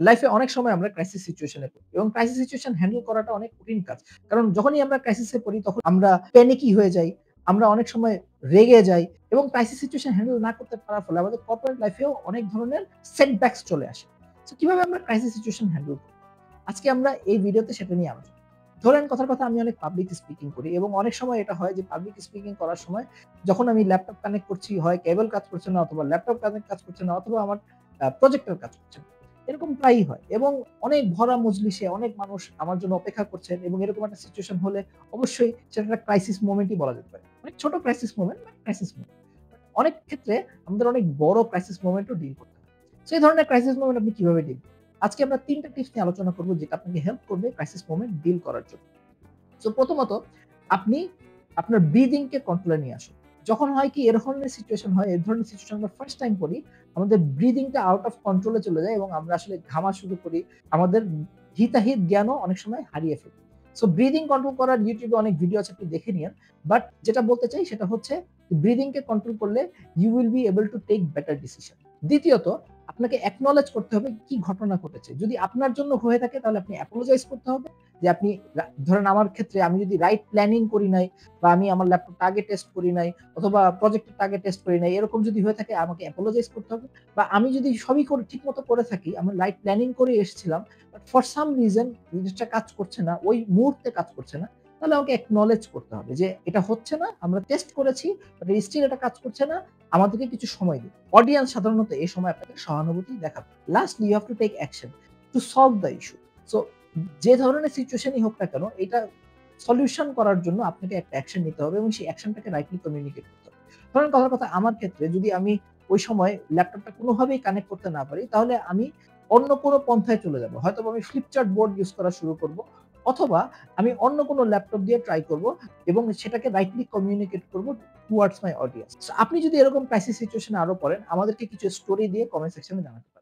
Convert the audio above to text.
লাইফে অনেক সময় আমরা ক্রাইসিস সিচুয়েশন এ পড়ি এবং ক্রাইসিস সিচুয়েশন হ্যান্ডেল করাটা অনেক কঠিন কাজ। কারণ যখনই আমরা ক্রাইসিস এ পড়ি তখন আমরা প্যানিকি হয়ে যাই। আমরা অনেক সময় রেগে যাই এবং ক্রাইসিস সিচুয়েশন হ্যান্ডেল না করতে পারার ফলে আমাদের কর্পোরেট লাইফেও অনেক ধরনের সেটব্যাকস চলে আসে। সো কিভাবে আমরা ক্রাইসিস সিচুয়েশন হ্যান্ডেল করব? আজকে আমরা এই ভিডিওতে সেটা নিয়ে আলোচনা করব। ধরেন কথার কথা আমি অনেক পাবলিক স্পিকিং করি এবং অনেক সময় এটা হয় যে পাবলিক স্পিকিং করার সময় যখন আমি ল্যাপটপ কানেক্ট করছি হয় কেবল কাজ করছে না অথবা ল্যাপটপ কানেক্ট কাজ করছে না অথবা আমার প্রজেক্টর কাজ করছে না। এরকম প্রায়ই হয় এবং অনেক ভরা মজলিসে অনেক মানুষ আমার জন্য অপেক্ষা করছেন এবং এরকম একটা সিচুয়েশন হলে অবশ্যই সেটা একটা ক্রাইসিস মোমেন্টই বলা যেতে পারে। অনেক ছোট crisis moment but crisis moment. অনেক ক্ষেত্রে আমাদের অনেক বড় ক্রাইসিস মোমেন্টও ডিল করতে হয়। সো এই ধরনের ক্রাইসিস মোমেন্ট আপনি কিভাবে ডিল করবেন? আজকে আমরা ৩ টা টিপস নিয়ে আলোচনা করব যেটা আপনাকে হেল্প করবে ক্রাইসিস মোমেন্ট ডিল করার জন্য। সো প্রথমত আপনি আপনার ব্রিথিং কে কন্ট্রোল এ নিয়ে আসুন। যখন হয় কি এ ধরনের সিচুয়েশন হয়, এ ধরনের সিচুয়েশন আমরা ফার্স্ট টাইম পড়ি, আমাদের ব্রিথিং টা আউট অফ কন্ট্রোল এ চলে যায় এবং আমরা আসলে ঘামা শুরু করি। আমাদের হিতাহিত জ্ঞানও অনেক সময় হারিয়ে ফেলি। সো ব্রিথিং কন্ট্রোল করার YouTube এ অনেক ভিডিও আছে আপনি দেখে নিয়েন। বাট যেটা বলতে চাই সেটা হচ্ছে ব্রিথিং কে কন্ট্রোল করলে you will be able to take better decision. দ্বিতীয়ত আপনাকে অ্যাকনলেজ করতে হবে কি ঘটনা ঘটেছে। যদি আপনার জন্য হয়ে থাকে তাহলে আপনি অ্যাপোলোজাইজ করতে হবে যে আপনি ধরেন আমার ক্ষেত্রে আমি যদি রাইট প্ল্যানিং করি নাই বা আমি আমার ল্যাপটপটা আগে টেস্ট করি নাই অথবা প্রজেক্টরটা আগে টেস্ট করি নাই, এরকম যদি হয়ে থাকে আমাকে অ্যাপোলোজাইজ করতে হবে। বা আমি যদি সবই করে ঠিকমতো করে থাকি, আমি রাইট প্ল্যানিং করে এসেছিলাম, বাট ফর সাম রিজন জিনিসটা কাজ করছে না, ওই মুহূর্তে কাজ করছে না, তাহলে আমাকে অ্যাকনলেজ করতে হবে যে এটা হচ্ছে না, আমরা টেস্ট করেছি, বাট স্টিল এটা কাজ করছে না, আমাদেরকে কিছু সময় দিন। অডিয়েন্স সাধারণত এই সময় আপনাকে সহানুভূতি দেখাবে। Lastly you have to take action to solve the issue. So যে ধরনের সিচুয়েশনই হোক না কেন, এটা সলিউশন করার জন্য আপনাকে একটা অ্যাকশন নিতে হবে এবং সেই অ্যাকশনটাকে রাইটলি কমিউনিকেট করতে হবে। ধরেন কথার কথা আমার ক্ষেত্রে যদি আমি ওই সময় ল্যাপটপটা কোনোভাবেই কানেক্ট করতে না পারি, তাহলে আমি অন্য কোনো পন্থায় চলে যাব। হয়তোবা আমি ফ্লিপচার্ট বোর্ড ইউজ করা শুরু করব। অথবা আমি অন্য কোনো ল্যাপটপ দিয়ে ট্রাই করব এবং সেটাকে রাইটলি কমিউনিকেট করব টুয়ার্ডস মাই অডিয়েন্স। সো আপনি যদি এরকম ক্রাইসিস সিচুয়েশন এ আরো পড়েন, আমাদেরকে কিছু স্টোরি দিয়ে কমেন্ট সেকশনে জানাতে পারেন।